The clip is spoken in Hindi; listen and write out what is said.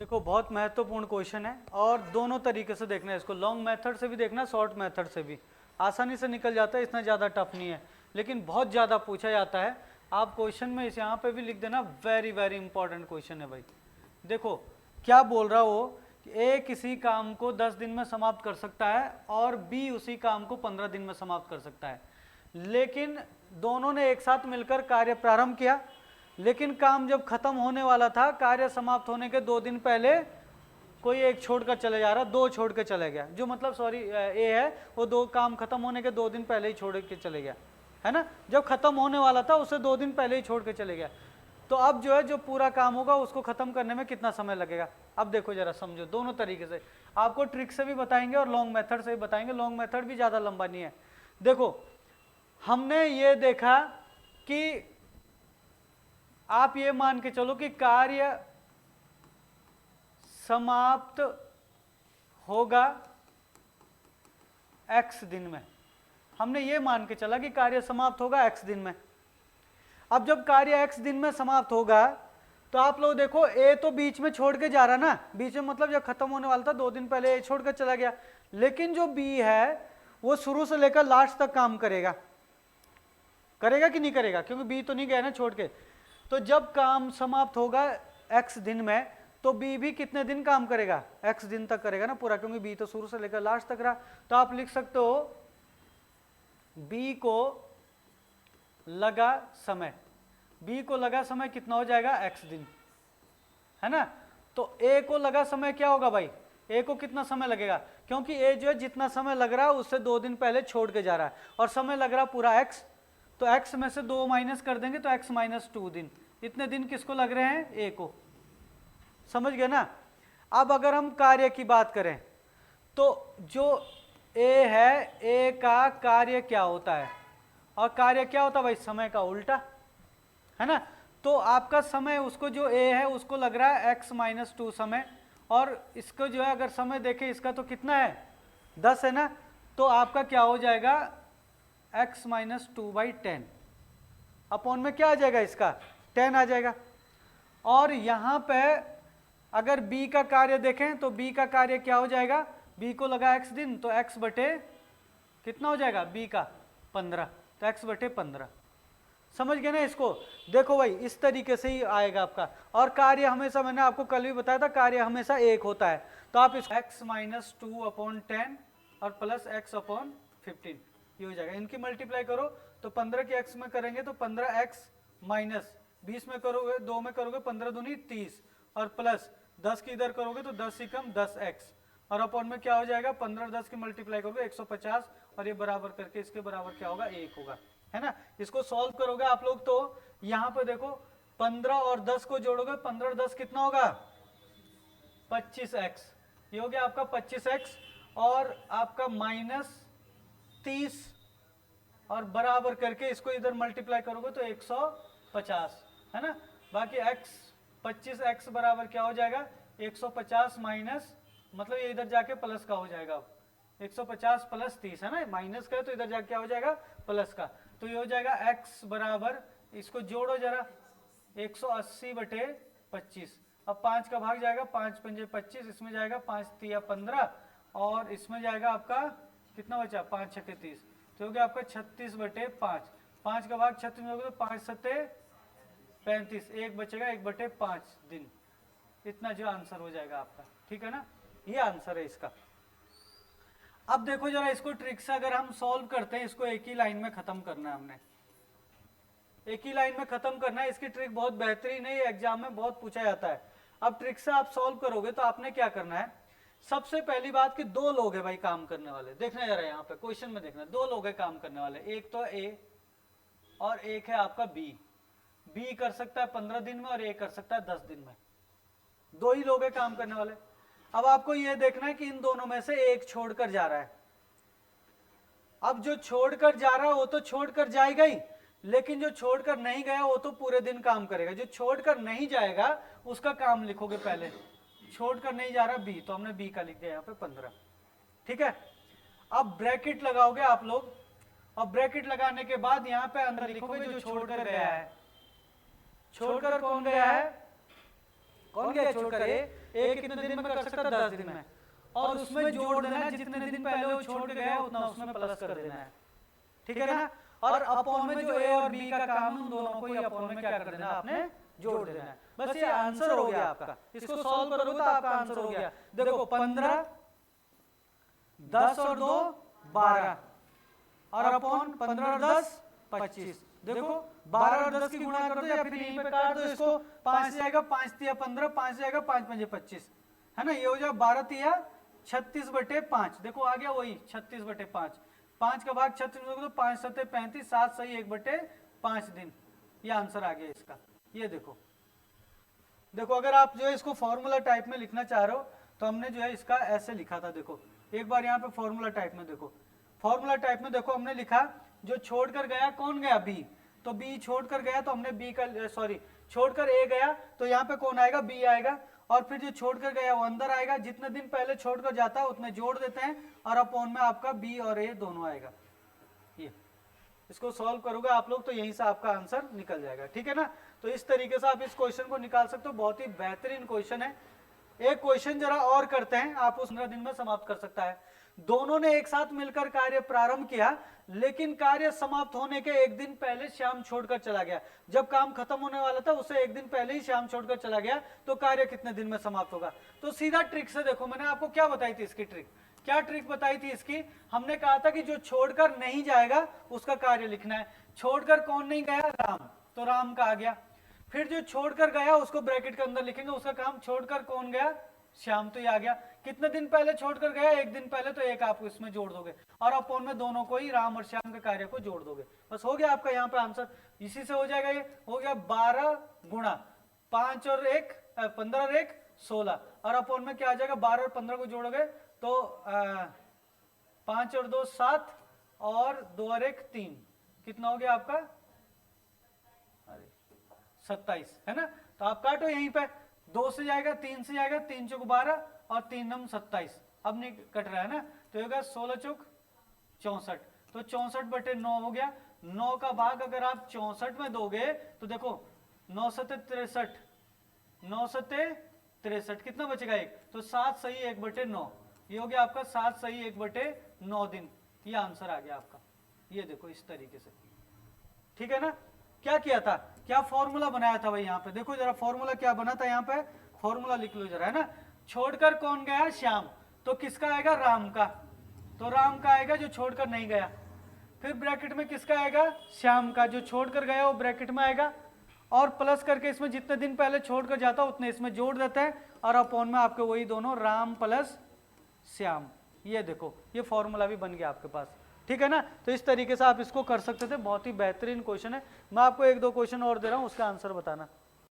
देखो बहुत महत्वपूर्ण क्वेश्चन है और दोनों तरीके से देखना है इसको, लॉन्ग मेथड से भी देखना, शॉर्ट मेथड से भी। आसानी से निकल जाता है, इतना ज़्यादा टफ नहीं है, लेकिन बहुत ज़्यादा पूछा जाता है। आप क्वेश्चन में इस यहाँ पे भी लिख देना, वेरी वेरी इंपॉर्टेंट क्वेश्चन है भाई। देखो क्या बोल रहा हो कि ए किसी काम को 10 दिन में समाप्त कर सकता है और बी उसी काम को 15 दिन में समाप्त कर सकता है, लेकिन दोनों ने एक साथ मिलकर कार्य प्रारंभ किया, लेकिन काम जब खत्म होने वाला था, कार्य समाप्त होने के 2 दिन पहले कोई एक छोड़कर चले जा रहा, 2 छोड़ के चले गया, जो मतलब सॉरी ए है वो 2 काम खत्म होने के 2 दिन पहले ही छोड़ के चले गया, है ना। जब खत्म होने वाला था उसे 2 दिन पहले ही छोड़ के चले गया, तो अब जो है जो पूरा काम होगा उसको खत्म करने में कितना समय लगेगा। अब देखो जरा समझो, दोनों तरीके से आपको ट्रिक से भी बताएंगे और लॉन्ग मेथड से भी बताएंगे। लॉन्ग मेथड भी ज़्यादा लंबा नहीं है। देखो हमने ये देखा कि आप ये मान के चलो कि कार्य समाप्त होगा x दिन में। हमने ये मान के चला कि कार्य समाप्त होगा x दिन में। अब जब कार्य x दिन में समाप्त होगा तो आप लोग देखो a तो बीच में छोड़ के जा रहा ना, बीच में मतलब जब खत्म होने वाला था 2 दिन पहले a छोड़ कर चला गया, लेकिन जो b है वो शुरू से लेकर लास्ट तक काम करेगा, करेगा कि नहीं करेगा, क्योंकि b तो नहीं गया ना छोड़ के। तो जब काम समाप्त होगा x दिन में तो b भी कितने दिन काम करेगा, x दिन तक करेगा ना पूरा, क्योंकि b तो शुरू से लेकर लास्ट तक रहा। तो आप लिख सकते हो b को लगा समय, b को लगा समय कितना हो जाएगा x दिन, है ना। तो a को लगा समय क्या होगा भाई, a को कितना समय लगेगा, क्योंकि a जो है जितना समय लग रहा है उससे 2 दिन पहले छोड़ के जा रहा है और समय लग रहा है पूरा x, तो x में से 2 माइनस कर देंगे तो x माइनस 2 दिन, इतने दिन किसको लग रहे हैं, a को। समझ गए ना। अब अगर हम कार्य की बात करें तो जो a है, a का कार्य क्या होता है, और कार्य क्या होता है भाई, समय का उल्टा, है ना। तो आपका समय उसको जो a है उसको लग रहा है x माइनस 2 समय, और इसको जो है अगर समय देखें इसका तो कितना है 10 है ना, तो आपका क्या हो जाएगा x माइनस 2/10 अपॉन में क्या आ जाएगा, इसका 10 आ जाएगा। और यहाँ पे अगर b का कार्य देखें तो b का कार्य क्या हो जाएगा, b को लगा x दिन तो x बटे कितना हो जाएगा b का 15, तो x बटे 15। समझ गए ना इसको। देखो भाई इस तरीके से ही आएगा आपका, और कार्य हमेशा, मैंने आपको कल भी बताया था, कार्य हमेशा एक होता है, तो आप इस x माइनस 2/10 और प्लस x अपॉन 15 ये हो जाएगा। इनकी मल्टीप्लाई करो तो 15 की x में करेंगे तो 15x माइनस 20 में करोगे, 2 में करोगे 15 दूनी 30 और प्लस 10 की इधर करोगे तो 10 ही कम 10x, और अपॉन में क्या हो जाएगा 15 10 की मल्टीप्लाई करोगे 150, और ये बराबर करके इसके बराबर क्या होगा 1 होगा, है ना। इसको सॉल्व करोगे आप लोग तो यहाँ पे देखो 15 और 10 को जोड़ोगे, 15 और 10 कितना होगा 25x, ये हो गया आपका 25x, और आपका माइनस 30 और बराबर करके इसको इधर मल्टीप्लाई करोगे तो 150, है ना। बाकी x 25x बराबर क्या हो जाएगा 150 माइनस, मतलब ये इधर जाके प्लस का हो जाएगा, 150 प्लस 30 है ना, माइनस का है तो इधर जाके क्या हो जाएगा प्लस का, तो ये हो जाएगा x बराबर, इसको जोड़ो जरा 180/25, अब 5 का भाग जाएगा 5 पंजे 25, इसमें जाएगा 5 तिया 15 और इसमें जाएगा आपका कितना बचा 5 छक्के 30, तो हो गया आपका 36/5, 5 का भाग 36 में होगा तो 5 सत्ते 35, एक बचेगा 1/5 दिन, इतना जो आंसर हो जाएगा आपका, ठीक है ना। ये आंसर है इसका। अब देखो जरा इसको ट्रिक से अगर हम सॉल्व करते हैं, इसको एक ही लाइन में खत्म करना है, हमने एक ही लाइन में खत्म करना है। इसकी ट्रिक बहुत बेहतरीन है, एग्जाम में बहुत पूछा जाता है। अब ट्रिक से आप सॉल्व करोगे तो आपने क्या करना है, सबसे पहली बात कि 2 लोग है भाई काम करने वाले, देखना जरा यहाँ पे क्वेश्चन में देखना, 2 लोग है काम करने वाले, एक तो ए और एक है आपका बी। बी कर सकता है 15 दिन में और ए कर सकता है 10 दिन में, 2 ही लोग है काम करने वाले। अब आपको यह देखना है कि इन दोनों में से एक छोड़कर जा रहा है। अब जो छोड़कर जा रहा है वो तो छोड़कर जाएगा ही, लेकिन जो छोड़कर नहीं गया वो तो पूरे दिन काम करेगा। जो छोड़कर नहीं जाएगा उसका काम लिखोगे पहले, छोड़कर नहीं जा रहा बी, तो हमने बी का लिख दिया यहाँ पे 15, ठीक है। अब ब्रैकेट लगाओगे आप लोग, और ब्रैकेट लगाने के बाद यहाँ पे अंदर लिखोगे जो छोड़कर गया है। छोड़कर कौन गया है, कौन गया छोड़कर, ए ए कितने दिन में कर सकता है, 10 दिन में, और उसमें जोड़ देना है, जितने दिन पहले वो छोड़ के गया उतना उसमें प्लस कर देना है, ठीक है ना। और अपॉन में जो ए और बी का काम है उन दोनों को ही अपॉन में क्या कर देना, आपने जोड़ देना है। बस ये आंसर हो गया आपका। इसको सॉल्व करोगे तो आपका आंसर हो गया। देखो 15, 10 और 2 12, और अपॉन 15 और 10 25। देखो 12 और 10 की गुणा कर दो या फिर यहीं पे काट दो इसको, 5 जाएगा, 5 तिया 15, 5 जाएगा, 5 पंजे 25, है ना। ये हो जाएगा 12 तिया 36/5। देखो आ गया वही 36/5। 5 का भाग 36 में, तो 5 सत्ते 35, 7 सही 1/5 दिन। ये आंसर आ गया इसका। ये देखो अगर आप जो है इसको फॉर्मूला टाइप में लिखना चाह रहे हो तो हमने जो है इसका ऐसे लिखा था। देखो एक बार यहाँ पे फॉर्मूला टाइप में देखो, फॉर्मूला टाइप में देखो हमने लिखा जो छोड़कर गया कौन गया, बी। तो बी छोड़कर गया तो हमने बी का सॉरी छोड़कर ए गया तो यहाँ पे कौन आएगा, बी आएगा। और फिर जो छोड़कर गया वो अंदर आएगा, जितने दिन पहले छोड़कर जाता है उतने जोड़ देते हैं, और अपॉन में आपका बी और ए दोनों आएगा। ये इसको सॉल्व करोगे आप लोग तो यहीं से आपका आंसर निकल जाएगा, ठीक है ना। तो इस तरीके से आप इस क्वेश्चन को निकाल सकते हो। बहुत ही बेहतरीन क्वेश्चन है। एक क्वेश्चन जरा और करते हैं, आप उस 15 दिन में समाप्त कर सकता है। दोनों ने एक साथ मिलकर कार्य प्रारंभ किया, लेकिन कार्य समाप्त होने के एक दिन पहले श्याम छोड़कर चला गया। जब काम खत्म होने वाला था उससे एक दिन पहले ही श्याम छोड़कर चला गया, तो कार्य कितने दिन में समाप्त होगा। तो सीधा ट्रिक से देखो, मैंने आपको क्या बताई थी इसकी ट्रिक, क्या ट्रिक बताई थी इसकी। हमने कहा था कि जो छोड़कर नहीं जाएगा उसका कार्य लिखना है। छोड़कर कौन नहीं गया, राम, तो राम का आ गया। फिर जो छोड़कर गया उसको ब्रैकेट के अंदर लिखेंगे, उसका काम। छोड़कर कौन गया, श्याम, तो ये आ गया। कितने दिन पहले छोड़कर गया, एक दिन पहले, तो एक आप इसमें जोड़ दोगे, और अपॉन में दोनों को ही, राम और श्याम के कार्य को जोड़ दोगे। बस हो गया आपका यहाँ पे आंसर। इसी से हो जाएगा। ये हो गया 12 गुणा 5 और 1 15 और 1 16, और अपॉन में क्या आ जाएगा, 12 और 15 को जोड़ोगे तो 5 और 2 7, और 2 और 1 3, कितना हो गया आपका 27, है ना। तो आप काटो यहीं पे, 2 से जाएगा, 3 से जाएगा, 3 चौक 12 और 3 नम 27, अब नहीं कट रहा है ना। तो होगा 16 चौक 64, तो 64/9 हो गया। 9 का भाग अगर आप 64 में दोगे तो देखो 9 सत्ते 63, 9 सत्ते 63, कितना बचेगा 1, तो 7 सही 1/9। ये हो गया आपका 7 सही 1/9 दिन। ये आंसर आ गया आपका। ये देखो इस तरीके से, ठीक है ना। क्या किया था, क्या फॉर्मूला बनाया था भाई। यहाँ पे देखो जरा फॉर्मूला क्या बना था, यहाँ पे फॉर्मूला लिख लो जरा, है ना। छोड़कर कौन गया, श्याम, तो किसका आएगा, राम का, तो राम का आएगा जो छोड़कर नहीं गया। फिर ब्रैकेट में किसका आएगा, श्याम का, जो छोड़कर गया वो ब्रैकेट में आएगा, और प्लस करके इसमें जितने दिन पहले छोड़कर जाता उतने इसमें जोड़ देते हैं, और अपॉन में आपके वही दोनों, राम प्लस श्याम। ये देखो ये फॉर्मूला भी बन गया आपके पास, ठीक है ना। तो इस तरीके से आप इसको कर सकते थे। बहुत ही बेहतरीन क्वेश्चन है। मैं आपको 1-2 क्वेश्चन और दे रहा हूं, उसका आंसर बताना।